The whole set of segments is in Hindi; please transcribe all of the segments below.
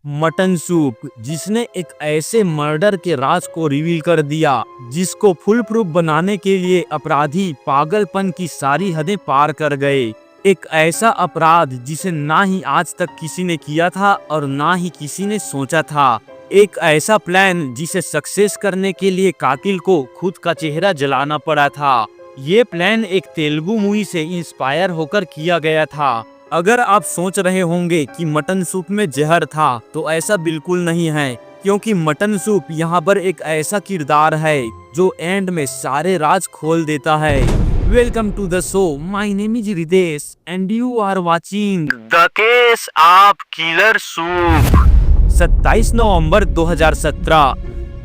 मटन सूप, जिसने एक ऐसे मर्डर के राज को रिवील कर दिया जिसको फुल प्रूफ बनाने के लिए अपराधी पागलपन की सारी हदें पार कर गए। एक ऐसा अपराध जिसे ना ही आज तक किसी ने किया था और ना ही किसी ने सोचा था। एक ऐसा प्लान जिसे सक्सेस करने के लिए कातिल को खुद का चेहरा जलाना पड़ा था। ये प्लान एक तेलुगु मूवी से इंस्पायर होकर किया गया था। अगर आप सोच रहे होंगे कि मटन सूप में जहर था, तो ऐसा बिल्कुल नहीं है, क्योंकि मटन सूप यहाँ पर एक ऐसा किरदार है जो एंड में सारे राज खोल देता है। Welcome to the show, my name is Ritesh and you are watching the case of killer soup. 27 नवंबर 2017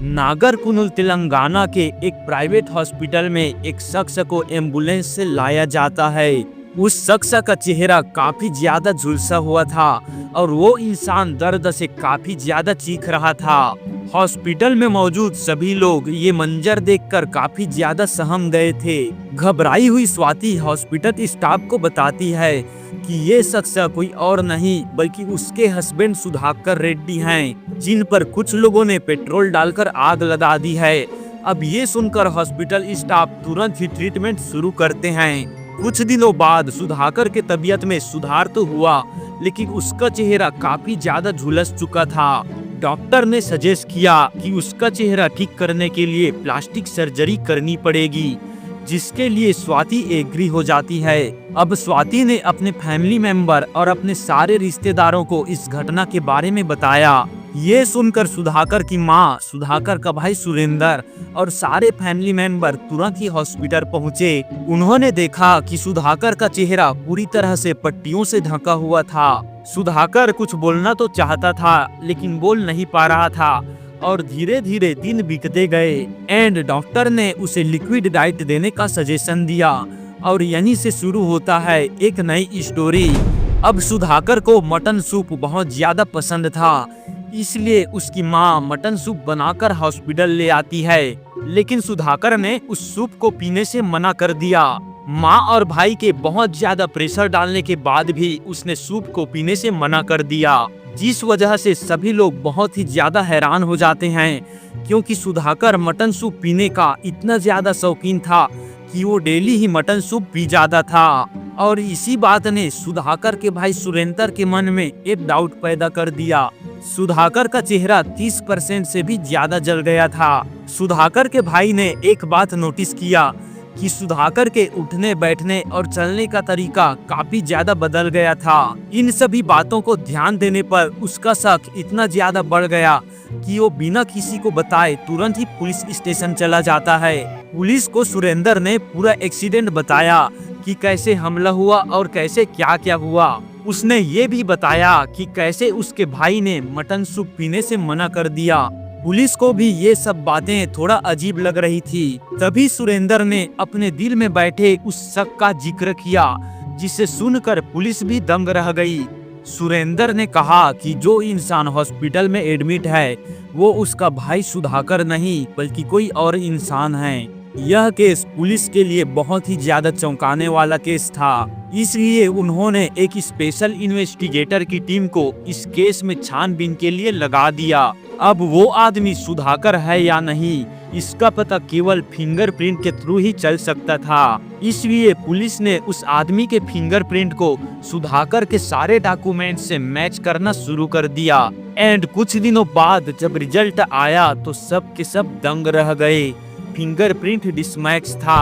नागरकुनुल तेलंगाना के एक प्राइवेट हॉस्पिटल में एक शख्स को एम्बुलेंस से लाया जाता है। उस शख्स का चेहरा काफी ज्यादा झुलसा हुआ था और वो इंसान दर्द से काफी ज्यादा चीख रहा था। हॉस्पिटल में मौजूद सभी लोग ये मंजर देखकर काफी ज्यादा सहम गए थे। घबराई हुई स्वाति हॉस्पिटल स्टाफ को बताती है कि ये शख्स कोई और नहीं बल्कि उसके हस्बैंड सुधाकर रेड्डी हैं, जिन पर कुछ लोगों ने पेट्रोल डालकर आग लगा दी है। अब ये सुनकर हॉस्पिटल स्टाफ तुरंत ही ट्रीटमेंट शुरू करते हैं। कुछ दिनों बाद सुधाकर के तबीयत में सुधार तो हुआ, लेकिन उसका चेहरा काफी ज्यादा झुलस चुका था। डॉक्टर ने सजेस्ट किया कि उसका चेहरा ठीक करने के लिए प्लास्टिक सर्जरी करनी पड़ेगी, जिसके लिए स्वाति एग्री हो जाती है। अब स्वाति ने अपने फैमिली मेंबर और अपने सारे रिश्तेदारों को इस घटना के बारे में बताया। ये सुनकर सुधाकर की माँ, सुधाकर का भाई सुरेंद्र और सारे फैमिली मेंबर तुरंत ही हॉस्पिटल पहुँचे। उन्होंने देखा कि सुधाकर का चेहरा पूरी तरह से पट्टियों से ढका हुआ था। सुधाकर कुछ बोलना तो चाहता था, लेकिन बोल नहीं पा रहा था और धीरे धीरे दिन बीतते गए। एंड डॉक्टर ने उसे लिक्विड डाइट देने का सजेशन दिया और यहीं से शुरू होता है एक नई स्टोरी। अब सुधाकर को मटन सूप बहुत ज्यादा पसंद था, इसलिए उसकी माँ मटन सूप बनाकर हॉस्पिटल ले आती है, लेकिन सुधाकर ने उस सूप को पीने से मना कर दिया। माँ और भाई के बहुत ज्यादा प्रेशर डालने के बाद भी उसने सूप को पीने से मना कर दिया, जिस वजह से सभी लोग बहुत ही ज्यादा हैरान हो जाते हैं, क्योंकि सुधाकर मटन सूप पीने का इतना ज्यादा शौकीन था कि वो डेली ही मटन सूप पी जाता था। और इसी बात ने सुधाकर के भाई सुरेंद्र के मन में एक डाउट पैदा कर दिया। सुधाकर का चेहरा 30% से भी ज्यादा जल गया था। सुधाकर के भाई ने एक बात नोटिस किया कि सुधाकर के उठने बैठने और चलने का तरीका काफी ज्यादा बदल गया था। इन सभी बातों को ध्यान देने पर उसका शक इतना ज्यादा बढ़ गया कि वो बिना किसी को बताए तुरंत ही पुलिस स्टेशन चला जाता है। पुलिस को सुरेंद्र ने पूरा एक्सीडेंट बताया कि कैसे हमला हुआ और कैसे क्या क्या हुआ। उसने ये भी बताया कि कैसे उसके भाई ने मटन सूप पीने से मना कर दिया। पुलिस को भी ये सब बातें थोड़ा अजीब लग रही थी। तभी सुरेंद्र ने अपने दिल में बैठे उस शक का जिक्र किया, जिसे सुनकर पुलिस भी दंग रह गई। सुरेंद्र ने कहा कि जो इंसान हॉस्पिटल में एडमिट है वो उसका भाई सुधाकर नहीं बल्कि कोई और इंसान है। यह केस पुलिस के लिए बहुत ही ज्यादा चौंकाने वाला केस था, इसलिए उन्होंने एक स्पेशल इन्वेस्टिगेटर की टीम को इस केस में छानबीन के लिए लगा दिया। अब वो आदमी सुधाकर है या नहीं, इसका पता केवल फिंगरप्रिंट के थ्रू ही चल सकता था। इसलिए पुलिस ने उस आदमी के फिंगरप्रिंट को सुधाकर के सारे डॉक्यूमेंट से मैच करना शुरू कर दिया। एंड कुछ दिनों बाद जब रिजल्ट आया तो सब के सब दंग रह गए। फिंगरप्रिंट डिसमैच था।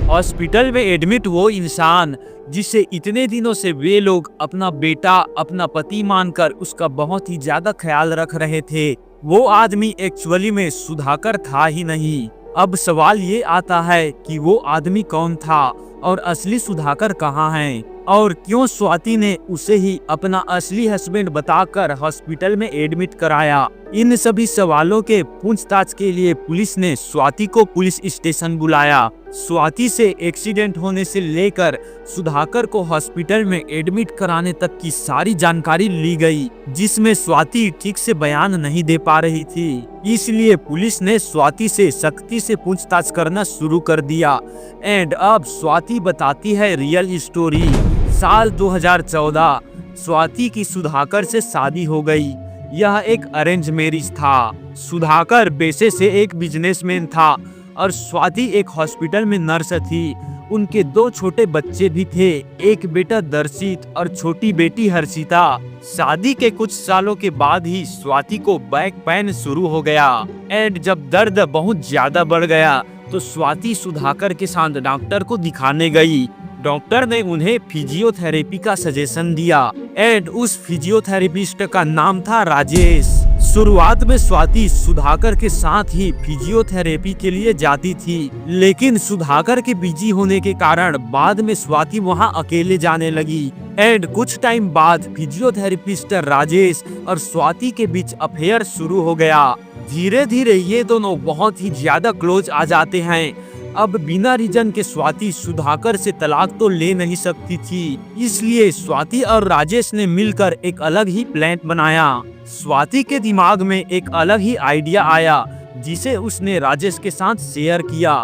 हॉस्पिटल में एडमिट वो इंसान जिसे इतने दिनों से वे लोग अपना बेटा, अपना पति मानकर उसका बहुत ही ज्यादा ख्याल रख रहे थे, वो आदमी एक्चुअली में सुधाकर था ही नहीं। अब सवाल ये आता है कि वो आदमी कौन था और असली सुधाकर कहाँ है, और क्यों स्वाति ने उसे ही अपना असली हस्बैंड बताकर हॉस्पिटल में एडमिट कराया। इन सभी सवालों के पूछताछ के लिए पुलिस ने स्वाति को पुलिस स्टेशन बुलाया। स्वाति से एक्सीडेंट होने से लेकर सुधाकर को हॉस्पिटल में एडमिट कराने तक की सारी जानकारी ली गई, जिसमें स्वाति ठीक से बयान नहीं दे पा रही थी। इसलिए पुलिस ने स्वाति से सख्ती से पूछताछ करना शुरू कर दिया। एंड अब स्वाति बताती है रियल स्टोरी। साल 2014 स्वाति की सुधाकर से शादी हो गई, यह एक अरेंज मैरिज था। सुधाकर पेशे से एक बिजनेसमैन था और स्वाति एक हॉस्पिटल में नर्स थी। उनके 2 छोटे बच्चे भी थे, एक बेटा दर्शित और छोटी बेटी हर्षिता। शादी के कुछ सालों के बाद ही स्वाति को बैक पेन शुरू हो गया एंड जब दर्द बहुत ज्यादा बढ़ गया तो स्वाति सुधाकर के साथ डॉक्टर को दिखाने गई। डॉक्टर ने उन्हें फिजियोथेरेपी का सजेशन दिया एंड उस फिजियोथेरेपिस्ट का नाम था राजेश। शुरुआत में स्वाति सुधाकर के साथ ही फिजियोथेरेपी के लिए जाती थी, लेकिन सुधाकर के बिजी होने के कारण बाद में स्वाति वहां अकेले जाने लगी एंड कुछ टाइम बाद फिजियोथेरेपिस्ट राजेश और स्वाति के बीच अफेयर शुरू हो गया। धीरे धीरे ये दोनों बहुत ही ज्यादा क्लोज आ जाते हैं। अब बिना रीजन के स्वाति सुधाकर से तलाक तो ले नहीं सकती थी, इसलिए स्वाति और राजेश ने मिलकर एक अलग ही प्लान बनाया। स्वाति के दिमाग में एक अलग ही आइडिया आया जिसे उसने राजेश के साथ शेयर किया।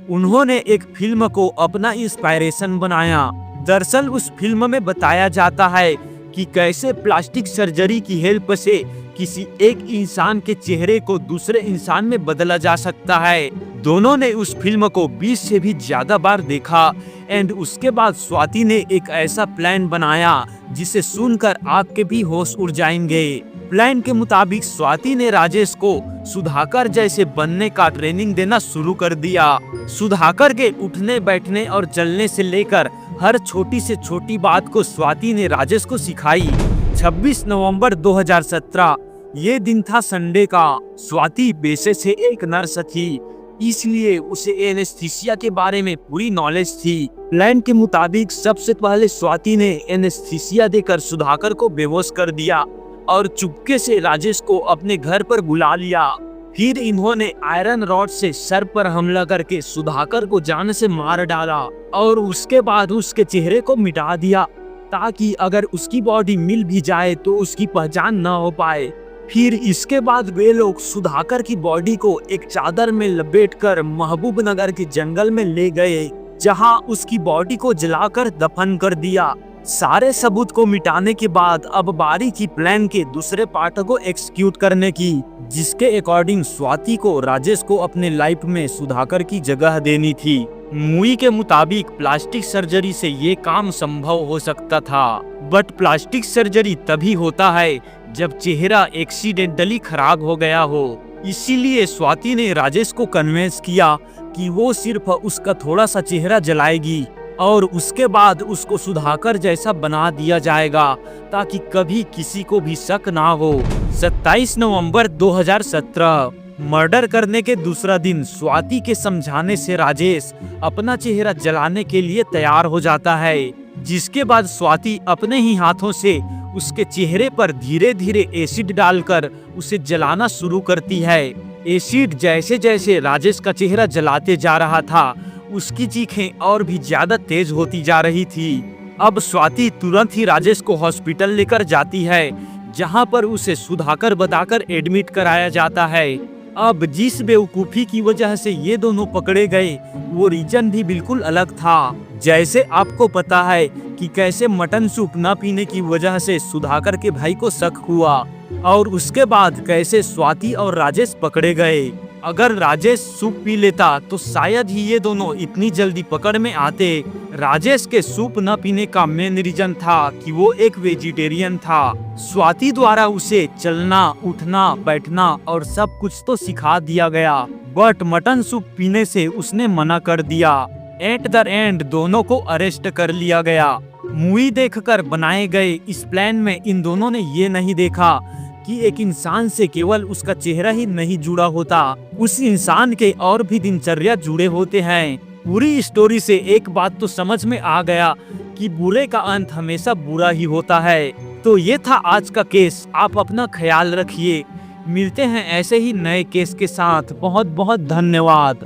उन्होंने एक फिल्म को अपना इंस्पायरेशन बनाया। दरअसल उस फिल्म में बताया जाता है कि कैसे प्लास्टिक सर्जरी की हेल्प से किसी एक इंसान के चेहरे को दूसरे इंसान में बदला जा सकता है। दोनों ने उस फिल्म को 20 से भी ज्यादा बार देखा एंड उसके बाद स्वाति ने एक ऐसा प्लान बनाया जिसे सुनकर आपके भी होश उड़ जाएंगे। प्लान के मुताबिक स्वाति ने राजेश को सुधाकर जैसे बनने का ट्रेनिंग देना शुरू कर दिया। सुधाकर के उठने बैठने और चलने से लेकर हर छोटी से छोटी बात को स्वाति ने राजेश को सिखाई। 26 नवंबर 2017 ये दिन था संडे का। स्वाति पेशे से एक नर्स थी, इसलिए उसे एनेस्थीसिया के बारे में पूरी नॉलेज थी। प्लान के मुताबिक सबसे पहले स्वाति ने एनेस्थीसिया देकर सुधाकर को बेहोश कर दिया और चुपके से राजेश को अपने घर पर बुला लिया। फिर इन्होंने आयरन रॉड से सर पर हमला करके सुधाकर को जान से मार डाला और उसके बाद उसके चेहरे को मिटा दिया ताकि अगर उसकी बॉडी मिल भी जाए तो उसकी पहचान न हो पाए। फिर इसके बाद वे लोग सुधाकर की बॉडी को एक चादर में लपेटकर महबूब नगर के जंगल में ले गए, जहां उसकी बॉडी को जलाकर दफन कर दिया। सारे सबूत को मिटाने के बाद अब बारी थी प्लान के दूसरे पार्ट को एक्सिक्यूट करने की, जिसके अकॉर्डिंग स्वाति को राजेश को अपने लाइफ में सुधाकर की जगह देनी थी। मूवी के मुताबिक प्लास्टिक सर्जरी से ये काम संभव हो सकता था, बट प्लास्टिक सर्जरी तभी होता है जब चेहरा एक्सीडेंटली खराब हो गया हो। इसीलिए स्वाति ने राजेश को कन्विंस किया कि वो सिर्फ उसका थोड़ा सा चेहरा जलाएगी और उसके बाद उसको सुधाकर जैसा बना दिया जाएगा ताकि कभी किसी को भी शक ना हो। 27 नवंबर 2017 मर्डर करने के दूसरा दिन स्वाति के समझाने से राजेश अपना चेहरा जलाने के लिए तैयार हो जाता है, जिसके बाद स्वाति अपने ही हाथों से उसके चेहरे पर धीरे धीरे एसिड डालकर उसे जलाना शुरू करती है। एसिड जैसे जैसे राजेश का चेहरा जलाते जा रहा था, उसकी चीखें और भी ज्यादा तेज होती जा रही थी। अब स्वाति तुरंत ही राजेश को हॉस्पिटल लेकर जाती है, जहां पर उसे सुधाकर बताकर एडमिट कराया जाता है। अब जिस बेवकूफी की वजह से ये दोनों पकड़े गए वो रीजन भी बिल्कुल अलग था। जैसे आपको पता है कि कैसे मटन सूप न पीने की वजह से सुधाकर के भाई को शक हुआ और उसके बाद कैसे स्वाति और राजेश पकड़े गए। अगर राजेश सूप पी लेता तो शायद ही ये दोनों इतनी जल्दी पकड़ में आते। राजेश के सूप न पीने का मेन रीजन था कि वो एक वेजिटेरियन था। स्वाति द्वारा उसे चलना, उठना, बैठना और सब कुछ तो सिखा दिया गया, बट मटन सूप पीने से उसने मना कर दिया। एट द एंड दोनों को अरेस्ट कर लिया गया। मूवी देखकर बनाए गए इस प्लान में इन दोनों ने ये नहीं देखा कि एक इंसान से केवल उसका चेहरा ही नहीं जुड़ा होता, उस इंसान के और भी दिनचर्या जुड़े होते हैं। पूरी स्टोरी से एक बात तो समझ में आ गया कि बुरे का अंत हमेशा बुरा ही होता है। तो ये था आज का केस। आप अपना ख्याल रखिए। मिलते हैं ऐसे ही नए केस के साथ। बहुत बहुत धन्यवाद।